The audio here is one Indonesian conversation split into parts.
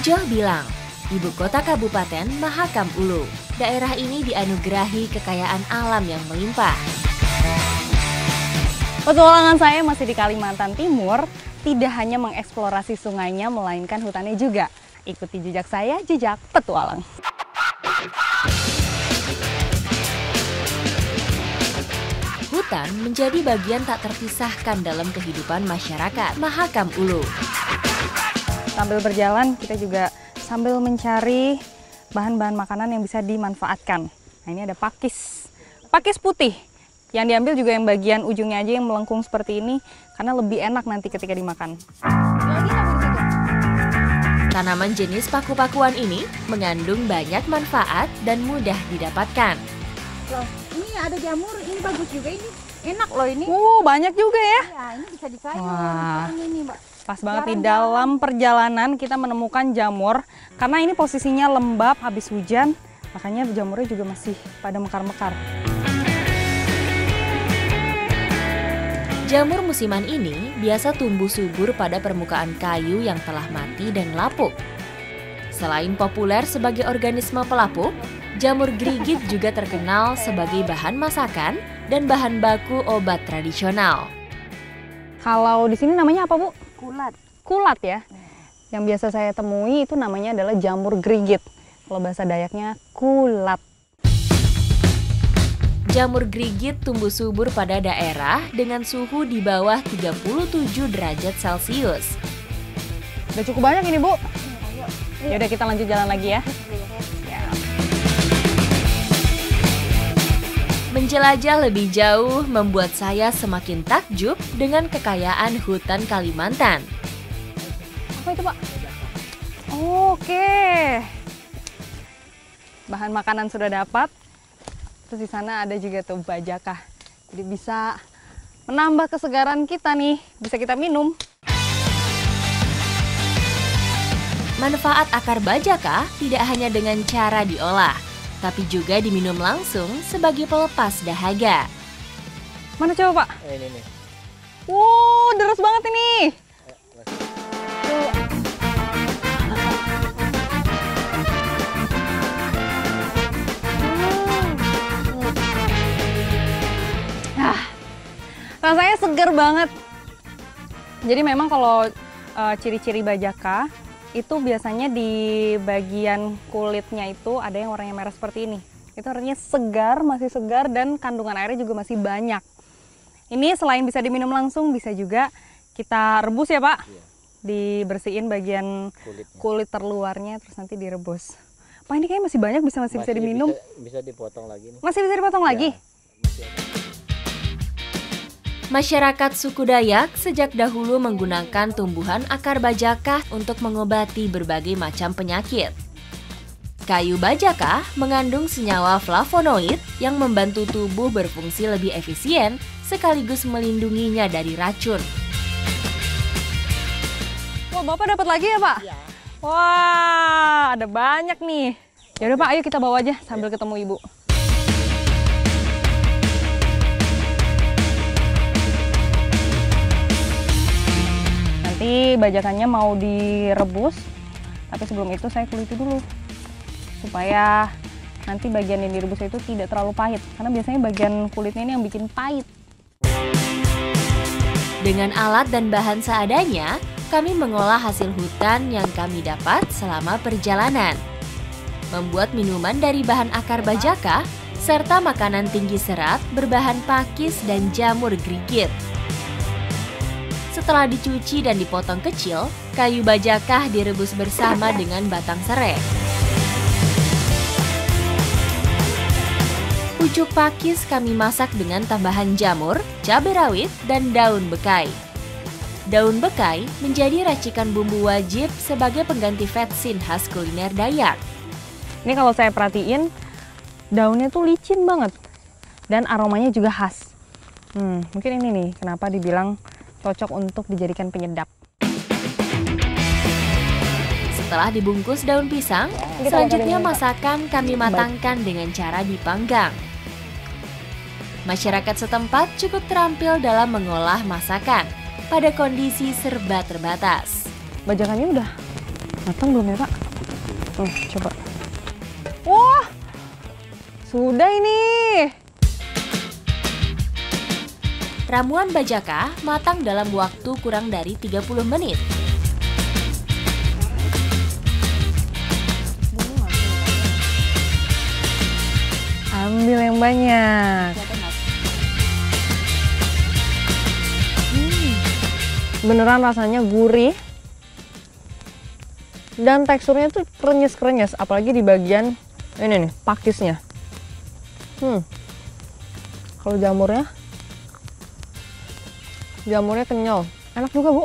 Pujoh bilang, ibu kota Kabupaten Mahakam Ulu. Daerah ini dianugerahi kekayaan alam yang melimpah. Petualangan saya masih di Kalimantan Timur, tidak hanya mengeksplorasi sungainya, melainkan hutannya juga. Ikuti jejak saya, jejak petualang. Hutan menjadi bagian tak terpisahkan dalam kehidupan masyarakat Mahakam Ulu. Sambil berjalan, kita juga sambil mencari bahan-bahan makanan yang bisa dimanfaatkan. Nah, ini ada pakis putih. Yang diambil juga yang bagian ujungnya aja yang melengkung seperti ini, karena lebih enak nanti ketika dimakan. Tanaman jenis paku-pakuan ini mengandung banyak manfaat dan mudah didapatkan. Loh, ini ada jamur, ini bagus juga ini. Enak loh ini. Banyak juga ya. Ya, ini bisa disayur. Wah. Ini, Mbak. Pas banget di dalam perjalanan kita menemukan jamur, karena ini posisinya lembab habis hujan, makanya jamurnya juga masih pada mekar-mekar. Jamur musiman ini biasa tumbuh subur pada permukaan kayu yang telah mati dan lapuk. Selain populer sebagai organisme pelapuk, jamur grigit juga terkenal sebagai bahan masakan dan bahan baku obat tradisional. Kalau di sini namanya apa, Bu? Kulat. Kulat ya. Yang biasa saya temui itu namanya adalah jamur grigit. Kalau bahasa Dayaknya kulat. Jamur grigit tumbuh subur pada daerah dengan suhu di bawah 37 derajat Celcius. Udah cukup banyak ini, Bu. Yaudah kita lanjut jalan lagi ya. Menjelajah lebih jauh membuat saya semakin takjub dengan kekayaan hutan Kalimantan. Apa itu, Pak? Oke. Bahan makanan sudah dapat. Terus di sana ada juga tuh bajakah. Jadi bisa menambah kesegaran kita nih. Bisa kita minum. Manfaat akar bajakah tidak hanya dengan cara diolah, tapi juga diminum langsung sebagai pelepas dahaga. Mana coba, Pak? Ini nih. Wow, deres banget ini. Rasanya seger banget. Jadi memang kalau ciri-ciri bajaka itu biasanya di bagian kulitnya itu ada yang warnanya merah seperti ini. Itu artinya segar, masih segar dan kandungan airnya juga masih banyak. Ini selain bisa diminum langsung, bisa juga kita rebus ya, Pak. Iya. Dibersihin bagian Kulitnya. kulit terluarnya terus nanti direbus. Pak, ini kayaknya masih banyak masih bisa diminum. Bisa dipotong lagi nih. Masih bisa dipotong lagi? Ya, masih ada. Masyarakat suku Dayak sejak dahulu menggunakan tumbuhan akar bajakah untuk mengobati berbagai macam penyakit. Kayu bajakah mengandung senyawa flavonoid yang membantu tubuh berfungsi lebih efisien sekaligus melindunginya dari racun. Wah, Bapak dapat lagi ya, Pak? Iya. Wah, ada banyak nih. Yaudah, Pak, ayo kita bawa aja sambil ketemu Ibu. Nanti bajakannya mau direbus, tapi sebelum itu saya kuliti dulu. Supaya nanti bagian yang direbus itu tidak terlalu pahit. Karena biasanya bagian kulitnya ini yang bikin pahit. Dengan alat dan bahan seadanya, kami mengolah hasil hutan yang kami dapat selama perjalanan. Membuat minuman dari bahan akar bajakah, serta makanan tinggi serat berbahan pakis dan jamur grigit. Setelah dicuci dan dipotong kecil, kayu bajakah direbus bersama dengan batang serai. Pucuk pakis kami masak dengan tambahan jamur, cabai rawit, dan daun bekai. Daun bekai menjadi racikan bumbu wajib sebagai pengganti vetsin khas kuliner Dayak. Ini kalau saya perhatiin, daunnya tuh licin banget. Dan aromanya juga khas. Mungkin ini nih, kenapa dibilang cocok untuk dijadikan penyedap. Setelah dibungkus daun pisang, selanjutnya masakan kami matangkan dengan cara dipanggang. Masyarakat setempat cukup terampil dalam mengolah masakan pada kondisi serba terbatas. Bajakannya udah Matang belum ya Pak? Coba. Wah, sudah ini. Ramuan bajaka matang dalam waktu kurang dari 30 menit. Ambil yang banyak. Beneran rasanya gurih. Dan teksturnya tuh krenyes-krenyes, apalagi di bagian ini nih, pakisnya. Kalau jamurnya kenyal. Enak juga, Bu.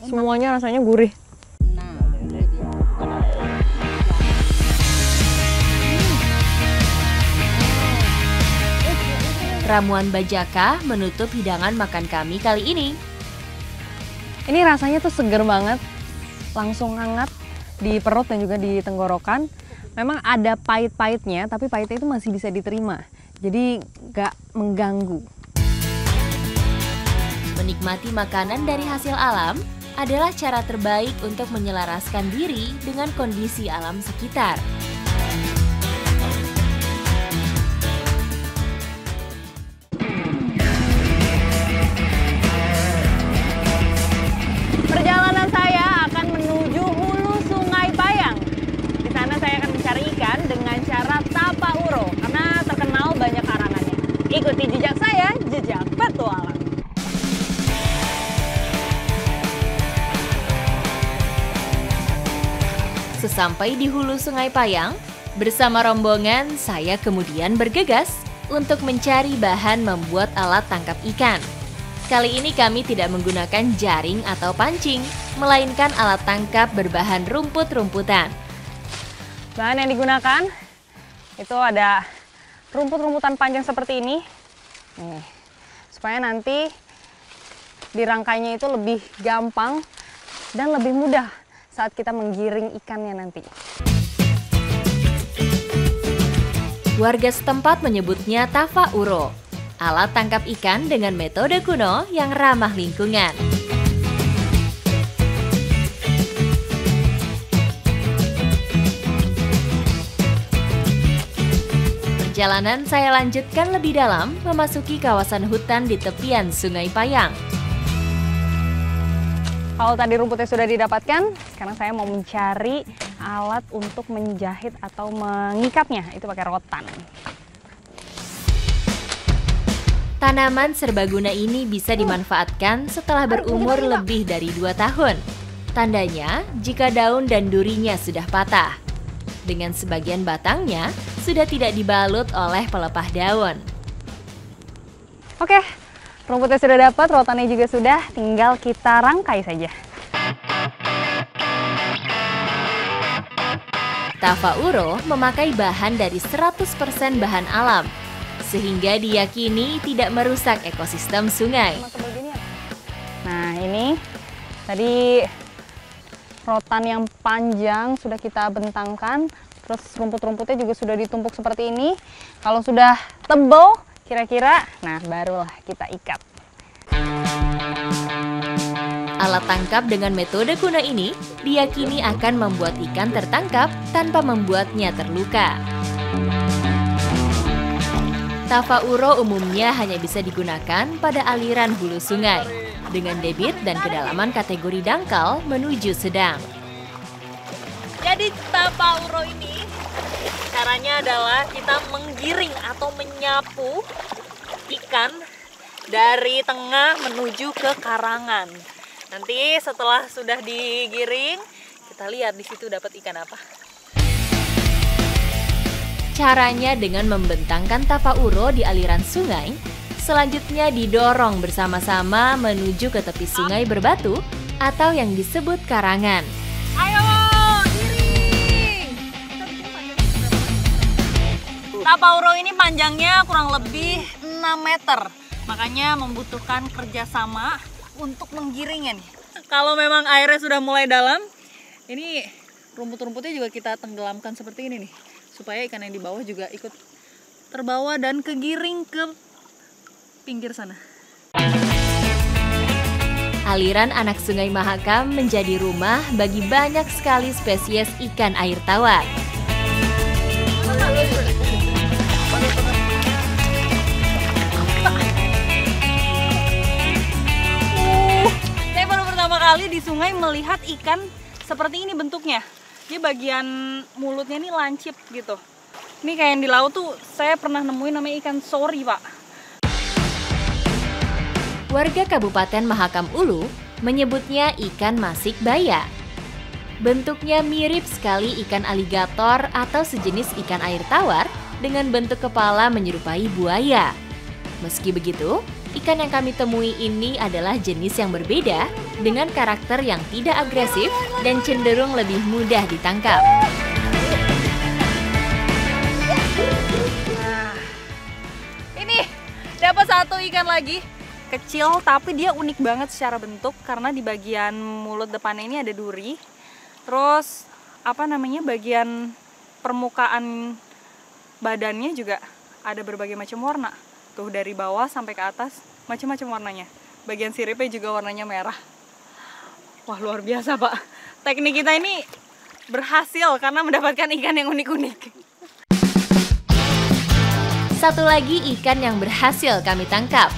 Semuanya rasanya gurih. Ramuan bajaka menutup hidangan makan kami kali ini. Ini rasanya tuh seger banget. Langsung hangat di perut dan juga di tenggorokan. Memang ada pahit-pahitnya, tapi pahitnya itu masih bisa diterima. Jadi nggak mengganggu. Menikmati makanan dari hasil alam adalah cara terbaik untuk menyelaraskan diri dengan kondisi alam sekitar. Perjalanan saya akan menuju hulu Sungai Payang. Di sana saya akan mencari ikan dengan cara tapa uro karena terkenal banyak karangannya. Ikuti jejak saya, jejak petualang. Sesampai di hulu Sungai Payang, bersama rombongan saya kemudian bergegas untuk mencari bahan membuat alat tangkap ikan. Kali ini kami tidak menggunakan jaring atau pancing, melainkan alat tangkap berbahan rumput-rumputan. Bahan yang digunakan itu ada rumput-rumputan panjang seperti ini. Nih, supaya nanti dirangkainya itu lebih gampang dan lebih mudah saat kita menggiring ikannya nanti. Warga setempat menyebutnya tapa uro, alat tangkap ikan dengan metode kuno yang ramah lingkungan. Perjalanan saya lanjutkan lebih dalam, memasuki kawasan hutan di tepian Sungai Payang. Kalau tadi rumputnya sudah didapatkan, sekarang saya mau mencari alat untuk menjahit atau mengikatnya. Itu pakai rotan. Tanaman serbaguna ini bisa dimanfaatkan setelah berumur lebih dari 2 tahun. Tandanya jika daun dan durinya sudah patah. Dengan sebagian batangnya sudah tidak dibalut oleh pelepah daun. Oke, rumputnya sudah dapat, rotannya juga sudah, tinggal kita rangkai saja. Tapa uro memakai bahan dari 100% bahan alam, sehingga diyakini tidak merusak ekosistem sungai. Nah, ini tadi rotan yang panjang sudah kita bentangkan, terus rumput-rumputnya juga sudah ditumpuk seperti ini. Kalau sudah tebal, kira-kira, nah barulah kita ikat. Alat tangkap dengan metode kuno ini diyakini akan membuat ikan tertangkap tanpa membuatnya terluka. Tapa uro umumnya hanya bisa digunakan pada aliran hulu sungai, dengan debit dan kedalaman kategori dangkal menuju sedang. Jadi tapa uro ini caranya adalah kita menggiring atau menyapu ikan dari tengah menuju ke karangan. Nanti setelah sudah digiring, kita lihat di situ dapat ikan apa. Caranya dengan membentangkan tapa uro di aliran sungai, selanjutnya didorong bersama-sama menuju ke tepi sungai berbatu atau yang disebut karangan. Ayo, giring! Tapa uro ini panjangnya kurang lebih 6 meter. Makanya membutuhkan kerjasama untuk menggiringnya nih. Kalau memang airnya sudah mulai dalam, ini rumput-rumputnya juga kita tenggelamkan seperti ini nih. Supaya ikan yang di bawah juga ikut terbawa dan kegiring ke pinggir sana. Aliran anak Sungai Mahakam menjadi rumah bagi banyak sekali spesies ikan air tawar. Saya baru pertama kali di sungai melihat ikan seperti ini bentuknya. Dia bagian mulutnya ini lancip gitu. Ini kayak yang di laut tuh saya pernah nemuin namanya ikan sori, Pak. Warga Kabupaten Mahakam Ulu menyebutnya ikan masik baya. Bentuknya mirip sekali ikan aligator atau sejenis ikan air tawar dengan bentuk kepala menyerupai buaya. Meski begitu, ikan yang kami temui ini adalah jenis yang berbeda dengan karakter yang tidak agresif dan cenderung lebih mudah ditangkap. Nah, ini dapat satu ikan lagi. Kecil tapi dia unik banget secara bentuk karena di bagian mulut depannya ini ada duri. Terus bagian permukaan badannya juga ada berbagai macam warna. Tuh dari bawah sampai ke atas macam-macam warnanya. Bagian siripnya juga warnanya merah. Wah, luar biasa, Pak. Teknik kita ini berhasil karena mendapatkan ikan yang unik-unik. Satu lagi ikan yang berhasil kami tangkap.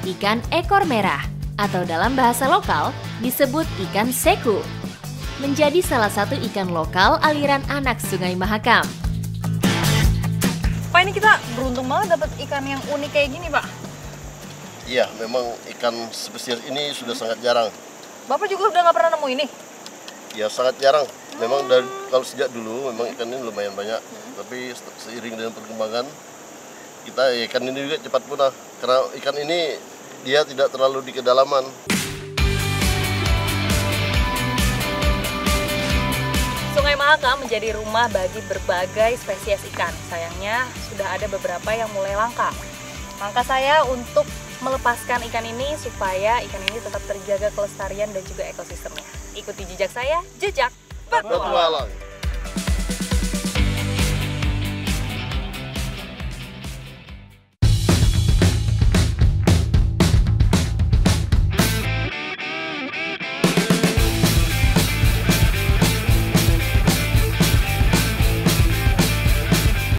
Ikan ekor merah atau dalam bahasa lokal disebut ikan seku. Menjadi salah satu ikan lokal aliran anak Sungai Mahakam. Pak, ini kita beruntung banget dapat ikan yang unik kayak gini, Pak. Iya, memang ikan spesies ini sudah sangat jarang. Bapak juga udah nggak pernah nemu ini? Ya, sangat jarang. Memang kalau sejak dulu memang ikan ini lumayan banyak. Tapi seiring dengan perkembangan, ikan ini juga cepat punah. Karena ikan ini dia tidak terlalu di kedalaman. Sungai Mahakam menjadi rumah bagi berbagai spesies ikan. Sayangnya sudah ada beberapa yang mulai langka. Langkah saya untuk melepaskan ikan ini supaya ikan ini tetap terjaga kelestarian dan juga ekosistemnya. Ikuti jejak saya, Jejak Petualang.